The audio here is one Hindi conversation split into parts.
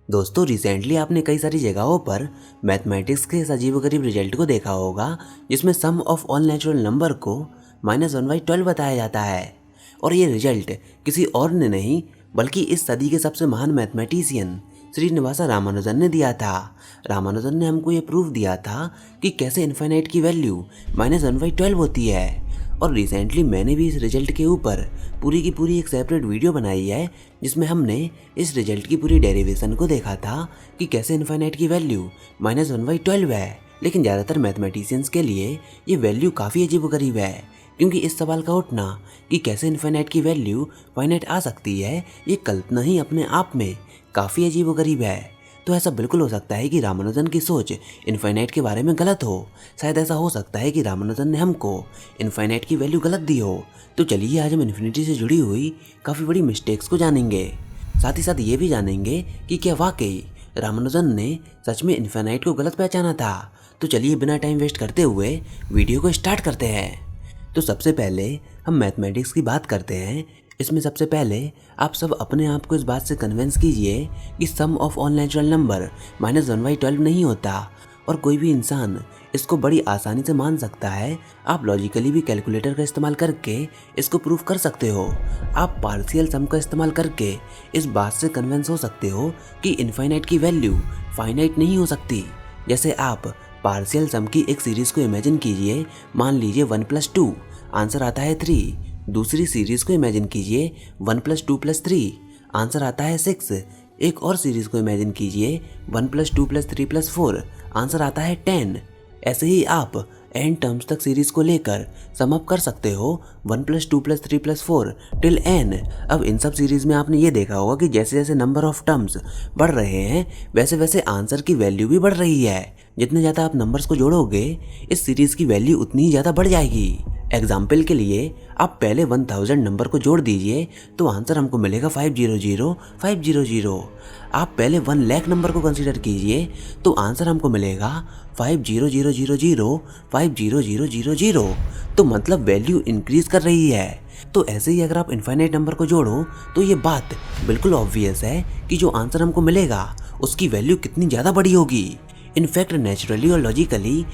दोस्तों रिसेंटली आपने कई सारी जगहों पर मैथमेटिक्स के इस अजीबोगरीब रिजल्ट को देखा होगा जिसमें सम ऑफ ऑल नेचुरल नंबर को -1/12 बताया जाता है। और ये रिजल्ट किसी और ने नहीं बल्कि इस सदी के सबसे महान मैथमेटिशियन श्रीनिवासा रामानुजन ने दिया था। रामानुजन ने हमको ये प्रूफ दिया था कि कैसे इन्फिनिट की वैल्यू -1/12 होती है। और रिसेंटली मैंने भी इस रिजल्ट के ऊपर पूरी की पूरी एक सेपरेट वीडियो बनाई है जिसमें हमने इस रिजल्ट की पूरी डेरिवेशन को देखा था कि कैसे इन्फिनिट की वैल्यू -1/12 है। लेकिन ज़्यादातर मैथमेटिशियंस के लिए ये वैल्यू काफ़ी अजीबोगरीब है, क्योंकि इस सवाल का उठना कि कैसे इन्फिनिट की वैल्यू फाइनाइट आ सकती है, ये कल्पना ही अपने आप में काफ़ी अजीबोगरीब है। तो ऐसा बिल्कुल हो सकता है कि रामानुजन की सोच इन्फिनिट के बारे में गलत हो। शायद ऐसा हो सकता है कि रामानुजन ने हमको इन्फिनिट की वैल्यू गलत दी हो। तो चलिए आज हम इन्फिनिटी से जुड़ी हुई काफ़ी बड़ी मिस्टेक्स को जानेंगे। साथ ही साथ ये भी जानेंगे कि क्या वाकई रामानुजन ने सच में इन्फिनिट को गलत पहचाना था। तो चलिए बिना टाइम वेस्ट करते हुए वीडियो को स्टार्ट करते हैं। तो सबसे पहले हम मैथमेटिक्स की बात करते हैं। इसमें सबसे पहले आप सब अपने आप को इस बात से कन्विंस कीजिए कि sum of all natural number -1/12 नहीं होता, और कोई भी इंसान इसको बड़ी आसानी से मान सकता है। आप लॉजिकली भी कैलकुलेटर का इस्तेमाल करके इसको प्रूफ कर सकते हो। आप पार्शियल सम का इस्तेमाल करके इस बात से कन्विंस हो सकते हो कि इन्फिनिट की वैल्यू फाइनाइट नहीं हो सकती। जैसे आप पार्शियल सम की एक सीरीज को इमेजिन कीजिए, मान लीजिए 1 + 2, आंसर आता है 3। दूसरी सीरीज को इमेजिन कीजिए 1 + 2 + 3, आंसर आता है 6। एक और सीरीज को इमेजिन कीजिए 1 + 2 + 3 + 4, आंसर आता है 10। ऐसे ही आप n टर्म्स तक सीरीज को लेकर सम अप कर सकते हो 1 + 2 + 3 + 4 टिल n। अब इन सब सीरीज में आपने ये देखा होगा कि जैसे जैसे नंबर ऑफ टर्म्स बढ़ रहे हैं वैसे वैसे आंसर की वैल्यू भी बढ़ रही है। जितने ज़्यादा आप नंबर्स को जोड़ोगे इस सीरीज की वैल्यू उतनी ही ज़्यादा बढ़ जाएगी। एग्जाम्पल के लिए आप पहले 1000 नंबर को जोड़ दीजिए तो आंसर हमको मिलेगा 500,500। आप पहले 1 लाख नंबर को कंसीडर कीजिए तो आंसर हमको मिलेगा 500,000,500,000। तो मतलब वैल्यू इंक्रीज कर रही है। तो ऐसे ही अगर आप इनफाइनाइट नंबर को जोड़ो तो ये बात बिल्कुल ऑब्वियस है कि जो आंसर हमको मिलेगा उसकी वैल्यू कितनी ज़्यादा बड़ी होगी। इनफैक्ट नेचुरली और लॉजिकली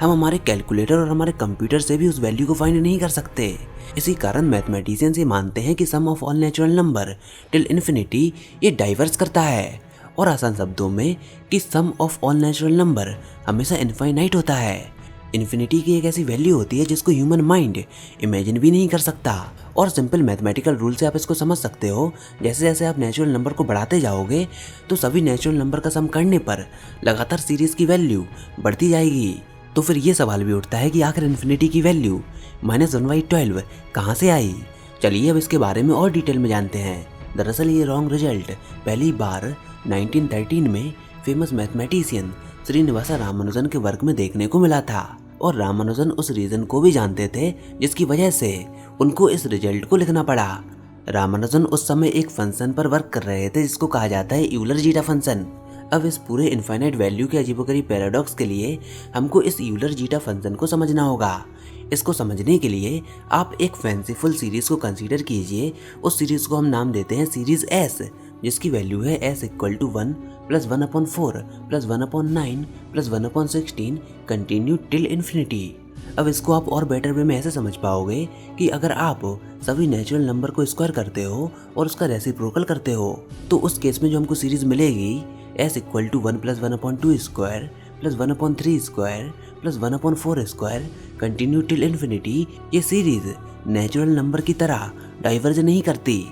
हम हमारे कैलकुलेटर और हमारे कंप्यूटर से भी उस वैल्यू को फाइंड नहीं कर सकते। इसी कारण मैथमेटिशियंस ये मानते हैं कि sum of all natural number till infinity ये डाइवर्स करता है, और आसान शब्दों में कि sum of all natural number हमेशा इनफाइनाइट होता है। इन्फिनिटी की एक ऐसी वैल्यू होती है जिसको ह्यूमन माइंड इमेजिन भी नहीं कर सकता। और सिंपल मैथमेटिकल रूल से आप इसको समझ सकते हो। जैसे जैसे आप नेचुरल नंबर को बढ़ाते जाओगे तो सभी नेचुरल नंबर का सम करने पर लगातार सीरीज की वैल्यू बढ़ती जाएगी। तो फिर ये सवाल भी उठता है कि आखिर इन्फिनिटी की वैल्यू -1/12 कहाँ से आई। चलिए अब इसके बारे में और डिटेल में जानते हैं। दरअसल ये रॉन्ग रिजल्ट पहली बार 1913 में फेमस मैथमेटिशियन श्रीनिवासा रामानुजन के वर्क में देखने को मिला था, और रामानुजन उस रीजन को भी जानते थे जिसकी वजह से उनको इस रिजल्ट को लिखना पड़ा। रामानुजन उस समय एक फंक्शन पर वर्क कर रहे थे जिसको कहा जाता है यूलर जीटा फंक्शन। अब इस पूरे इनफाइनाइट वैल्यू के अजीबोगरीब पैराडॉक्स के लिए हमको इस यूलर जीटा फंक्शन को समझना होगा। इसको समझने के लिए आप एक फैंसीफुल सीरीज को कंसीडर कीजिए। उस सीरीज को हम नाम देते हैं सीरीज S, जिसकी वैल्यू है S = 1 + 1/4 + 1/9 + 1/16 कंटिन्यू टिल इन्फिनिटी। अब इसको आप और बेटर वे में ऐसे समझ पाओगे कि अगर आप सभी नेचुरल नंबर को स्क्वायर करते हो और उसका रेसिप्रोकल करते हो तो उस केस में जो हमको सीरीज मिलेगी S = 1 + 1/2² + 1/3² + 1/4² कंटिन्यू टिल इन्फिनिटी, ये सीरीज नेचुरल नंबर की तरह डाइवर्ज नहीं करती।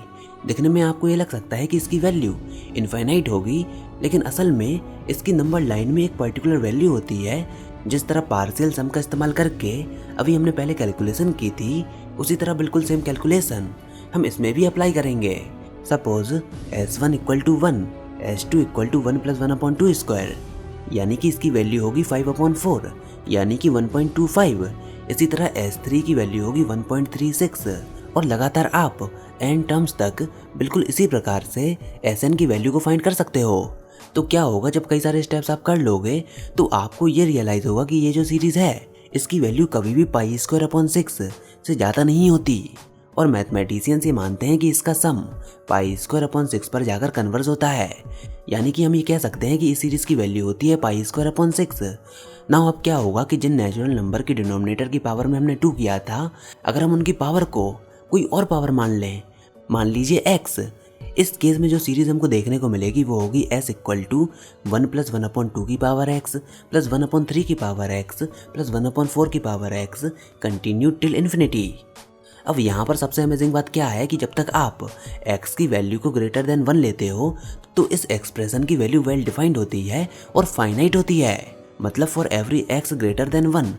दिखने में आपको ये लग सकता है कि इसकी वैल्यू इनफाइनाइट होगी, लेकिन असल में इसकी नंबर लाइन में एक पर्टिकुलर वैल्यू होती है। जिस तरह पार्शियल सम का इस्तेमाल करके अभी हमने पहले कैलकुलेशन की थी, उसी तरह बिल्कुल सेम कैलकुलेशन हम इसमें भी अप्लाई करेंगे। सपोज S1 = 1, S2 = 1 + 1/2², यानी कि इसकी वैल्यू होगी 5/4 यानी कि 1.25। इसी तरह S3 की वैल्यू होगी 1.36, और लगातार आप n टर्म्स तक बिल्कुल इसी प्रकार से Sn की वैल्यू को फाइंड कर सकते हो। तो क्या होगा जब कई सारे स्टेप्स आप कर लोगे तो आपको ये रियलाइज होगा कि ये जो सीरीज है इसकी वैल्यू कभी भी π² 6 से ज़्यादा नहीं होती। और मैथमेटिशियंस ये मानते हैं कि इसका सम π² 6 पर जाकर कन्वर्ज होता है। यानी कि हम ये कह सकते हैं कि इस सीरीज की वैल्यू होती है π² 6। नाउ अब क्या होगा कि जिन नेचुरल नंबर की डिनोमिनेटर की पावर में हमने 2 किया था, अगर हम उनकी पावर को कोई और पावर मान लें, मान लीजिए x, इस केस में जो सीरीज हमको देखने को मिलेगी वो होगी s = 1 + 1/2 की पावर x + 1/3 की पावर x + 1/4 की power x continue till infinity. अब यहाँ पर सबसे अमेजिंग बात क्या है कि जब तक आप x की वैल्यू को ग्रेटर देन 1 लेते हो तो इस एक्सप्रेशन की वैल्यू वेल डिफाइंड होती है और फाइनाइट होती है। मतलब for every x greater than 1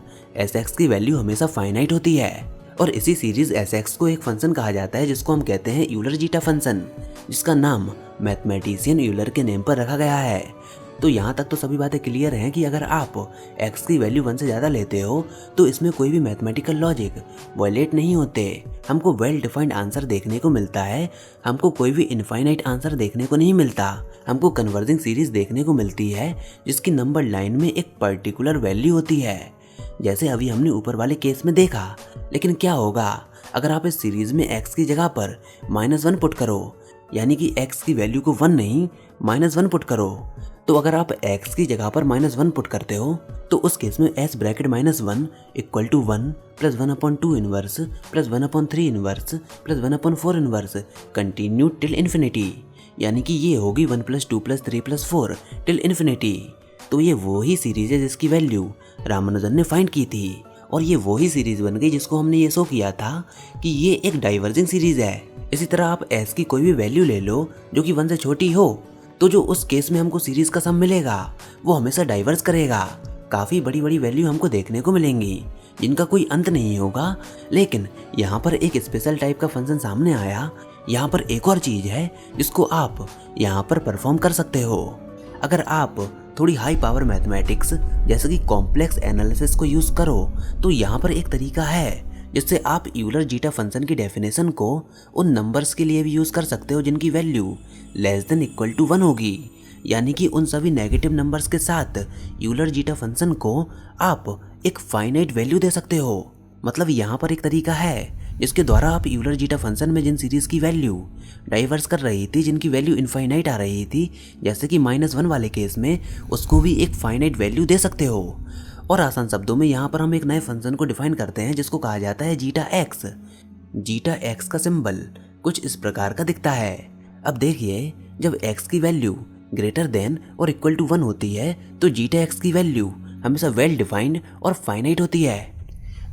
sx की वैल्यू हमेशा फाइनाइट होती है। और इसी सीरीज sx को एक फंक्शन कहा जाता है जिसको हम कहते हैं यूलर जीटा फंक्शन, जिसका नाम मैथमेटिशियन यूलर के नेम पर रखा गया है। तो यहाँ तक तो सभी बातें क्लियर हैं कि अगर आप x की वैल्यू 1 से ज़्यादा लेते हो तो इसमें कोई भी मैथमेटिकल लॉजिक वायलेट नहीं होते। हमको वेल डिफाइंड आंसर देखने को मिलता है, हमको कोई भी इनफाइनाइट आंसर देखने को नहीं मिलता। हमको कन्वर्जिंग सीरीज देखने को मिलती है जिसकी नंबर लाइन में एक पर्टिकुलर वैल्यू होती है, जैसे अभी हमने ऊपर वाले केस में देखा। लेकिन क्या होगा अगर आप इस सीरीज में x की जगह पर -1 पुट करो, यानी कि x की वैल्यू को 1 नहीं -1 पुट करो। तो अगर आप x की जगह पर -1 पुट करते हो तो उस केस में s bracket -1 = 1 + 1/2 inverse + 1/3 inverse + 1/4 inverse continue till infinity. यानी कि ये होगी 1 + 2 + 3 + 4 टिल इन्फिनिटी। तो ये वो ही सीरीज है जिसकी वैल्यू रामानुजन ने फाइंड की थी, और ये वो ही सीरीज बन गई जिसको हमने ये शो किया था कि ये एक डाइवर्जिंग सीरीज है। इसी तरह आप s की कोई भी वैल्यू ले लो जो कि 1 से छोटी हो, तो जो उस केस में हमको सीरीज का सम मिलेगा वो हमेशा डाइवर्स करेगा। काफ़ी बड़ी बड़ी वैल्यू हमको देखने को मिलेंगी जिनका कोई अंत नहीं होगा। लेकिन यहाँ पर एक स्पेशल टाइप का फंक्शन सामने आया। यहाँ पर एक और चीज़ है जिसको आप यहाँ पर परफॉर्म कर सकते हो। अगर आप थोड़ी हाई पावर मैथमेटिक्स जैसे कि कॉम्प्लेक्स एनालिसिस को यूज़ करो तो यहाँ पर एक तरीका है जिससे आप यूलर जीटा फंक्शन की डेफिनेशन को उन नंबर्स के लिए भी यूज़ कर सकते हो जिनकी वैल्यू <= 1 होगी। यानी कि उन सभी नेगेटिव नंबर्स के साथ यूलर जीटा फंक्शन को आप एक फाइनाइट वैल्यू दे सकते हो। मतलब यहाँ पर एक तरीका है जिसके द्वारा आप यूलर जीटा फंक्शन में जिन सीरीज की वैल्यू डाइवर्स कर रही थी, जिनकी वैल्यू इनफाइनाइट आ रही थी, जैसे कि -1 वाले केस में, उसको भी एक फाइनाइट वैल्यू दे सकते हो। और आसान शब्दों में यहाँ पर हम एक नए फंक्शन को डिफाइन करते हैं जिसको कहा जाता है जीटा एक्स। जीटा एक्स का सिंबल कुछ इस प्रकार का दिखता है। अब देखिए, जब x की वैल्यू ग्रेटर देन और इक्वल टू 1 होती है तो जीटा एक्स की वैल्यू हमेशा वेल डिफाइंड और फाइनाइट होती है।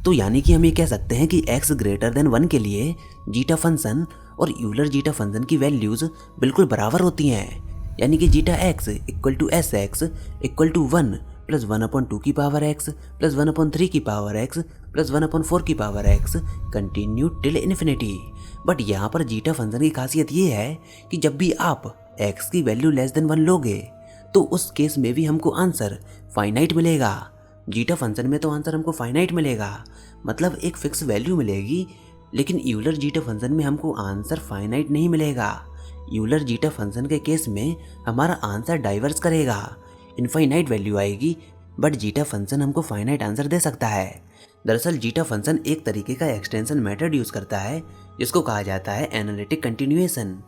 तो यानी कि हम ये कह सकते हैं कि x ग्रेटर देन 1 के लिए जीटा फंक्शन और यूलर जीटा फंक्शन की वैल्यूज बिल्कुल बराबर होती हैं। यानी कि जीटा x = sx = 1 + 1/2 की पावर x + 1/3 की पावर x + 1/4 की power x continue till infinity. But यहाँ पर जीटा फंक्शन की खासियत ये है कि जब भी आप x की वैल्यू <1 लोगे तो उस केस में भी हमको आंसर फाइनाइट मिलेगा। जीटा फंक्शन में तो आंसर हमको फाइनाइट मिलेगा, मतलब एक फिक्स वैल्यू मिलेगी। लेकिन यूलर जीटा फंक्शन में हमको आंसर फाइनाइट नहीं मिलेगा। यूलर जीटा फंक्शन के केस में हमारा आंसर डाइवर्स करेगा, इनफाइनाइट वैल्यू आएगी, बट जीटा फंक्शन हमको फाइनाइट आंसर दे सकता है। दरअसल जीटा फंक्शन एक तरीके का एक्सटेंशन मेथड यूज करता है जिसको कहा जाता है एनालिटिक कंटिन्यूएशन।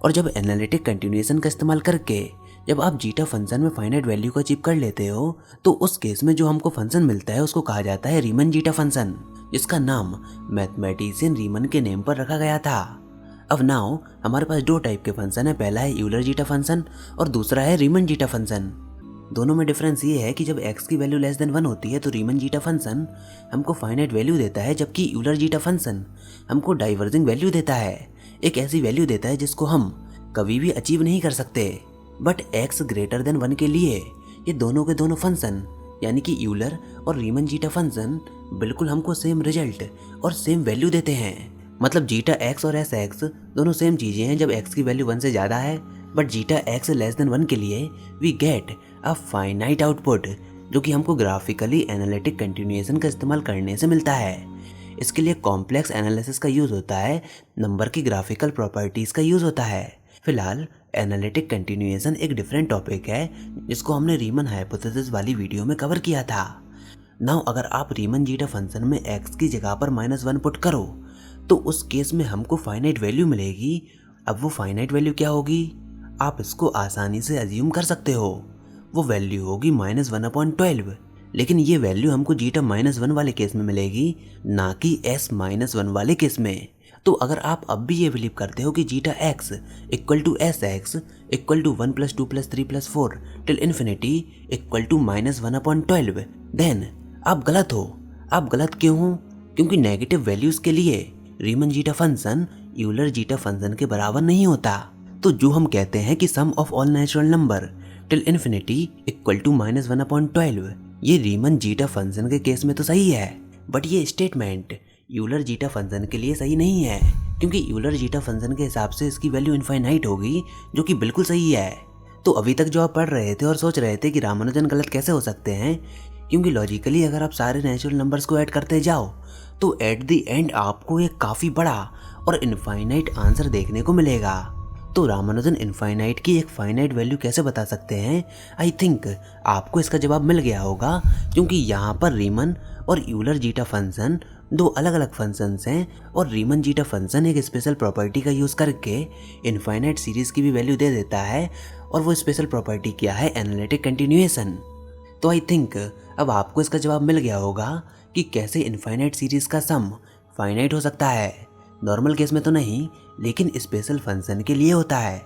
और जब एनालिटिक कंटिन्यूएशन का इस्तेमाल करके जब आप जीटा फंक्शन में फाइनाइट वैल्यू को अचीव कर लेते हो तो उस केस में जो हमको फंक्शन मिलता है उसको कहा जाता है रीमन जीटा फंक्शन, जिसका नाम मैथमेटिशियन रीमन के नेम पर रखा गया था। अब नाउ हमारे पास 2 टाइप के फंक्शन है, पहला है यूलर जीटा फंक्शन और दूसरा है रीमन जीटा फंक्शन। दोनों में डिफरेंस ये है कि जब x की वैल्यू <1 होती है तो रीमन जीटा फंक्शन हमको फाइनाइट वैल्यू देता है, जबकि यूलर जीटा फंक्शन हमको डाइवर्जिंग वैल्यू देता है, एक ऐसी वैल्यू देता है जिसको हम कभी भी अचीव नहीं कर सकते। बट x ग्रेटर देन 1 के लिए ये दोनों के दोनों फंक्शन यानी कि यूलर और रीमन जीटा फंक्शन बिल्कुल हमको सेम रिजल्ट और सेम वैल्यू देते हैं। मतलब जीटा x और sx दोनों सेम चीज़ें हैं जब x की वैल्यू 1 से ज़्यादा है, बट जीटा x <1 के लिए we get a finite output, जो कि हमको ग्राफिकली एनालिटिक कंटिन्यूएशन का इस्तेमाल करने से मिलता है। इसके लिए कॉम्प्लेक्स एनालिसिस का यूज़ होता है, नंबर की ग्राफिकल प्रॉपर्टीज़ का यूज़ होता है। फिलहाल एनालिटिक कंटिन्यूएशन एक डिफरेंट टॉपिक है जिसको हमने रीमन हाइपोथेसिस वाली वीडियो में कवर किया था। नाउ अगर आप रीमन जीटा फंक्शन में x की जगह पर -1 पुट करो तो उस केस में हमको फाइनाइट वैल्यू मिलेगी। अब वो फाइनाइट वैल्यू क्या होगी, आप इसको आसानी से अज्यूम कर सकते हो, वो वैल्यू होगी -1/12। लेकिन ये वैल्यू हमको g टर्म -1 वाले केस में मिलेगी, ना कि s-1 वाले केस में। तो अगर आप अब भी ये बिलीव करते हो कि zeta x equal to S x equal to 1 + 2 + 3 + 4 till infinity equal to -1/12, then आप गलत हो। आप गलत क्यों हो? क्योंकि नेगेटिव वैल्यूज के लिए Riemann zeta function Euler zeta function के बराबर नहीं होता। तो जो हम कहते हैं कि sum of all natural number till infinity equal to -1/12, ये रीमन जीटा फंक्शन के केस में तो सही है, बट ये स्टेटमेंट यूलर जीटा फंक्शन के लिए सही नहीं है, क्योंकि यूलर जीटा फंक्शन के हिसाब से इसकी वैल्यू इनफाइनाइट होगी, जो कि बिल्कुल सही है। तो अभी तक जो आप पढ़ रहे थे और सोच रहे थे कि रामानुजन गलत कैसे हो सकते हैं, क्योंकि लॉजिकली अगर आप सारे नेचुरल नंबर्स को ऐड करते जाओ तो एट द एंड आपको एक काफ़ी बड़ा और इनफाइनाइट आंसर देखने को मिलेगा। तो रामानुजन इनफाइनाइट की एक फाइनाइट वैल्यू कैसे बता सकते हैं? आई थिंक आपको इसका जवाब मिल गया होगा, क्योंकि यहाँ पर रीमन और यूलर जीटा फंक्शन दो अलग अलग फंक्शंस हैं, और रीमन जीटा फंक्शन एक स्पेशल प्रॉपर्टी का यूज़ करके इनफाइनाइट सीरीज़ की भी वैल्यू दे देता है, और वो स्पेशल प्रॉपर्टी क्या है? Analytic continuation. तो आई थिंक अब आपको इसका जवाब मिल गया होगा कि कैसे इनफाइनाइट सीरीज़ का सम फाइनाइट हो सकता है। नॉर्मल केस में तो नहीं, लेकिन स्पेशल फंक्शन के लिए होता है।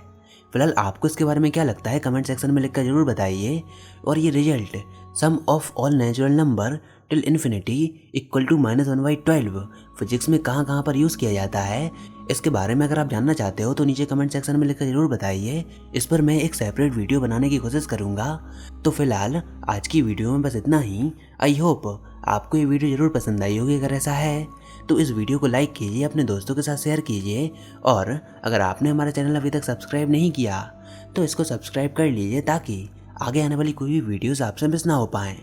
फिलहाल आपको इसके बारे में क्या लगता है, कमेंट सेक्शन में लिखकर जरूर बताइए। और ये result sum of all natural number till infinity equal to -1/12 physics में कहाँ कहाँ पर यूज़ किया जाता है, इसके बारे में अगर आप जानना चाहते हो तो नीचे कमेंट सेक्शन में लिखकर जरूर बताइए। इस पर मैं एक सेपरेट वीडियो बनाने की कोशिश करूँगा। तो फिलहाल आज की वीडियो में बस इतना ही। आई होप आपको ये वीडियो ज़रूर पसंद आई होगी। अगर ऐसा है तो इस वीडियो को लाइक कीजिए, अपने दोस्तों के साथ शेयर कीजिए, और अगर आपने हमारा चैनल अभी तक सब्सक्राइब नहीं किया तो इसको सब्सक्राइब कर लीजिए, ताकि आगे आने वाली कोई भी वीडियोस आपसे मिस ना हो पाएँ।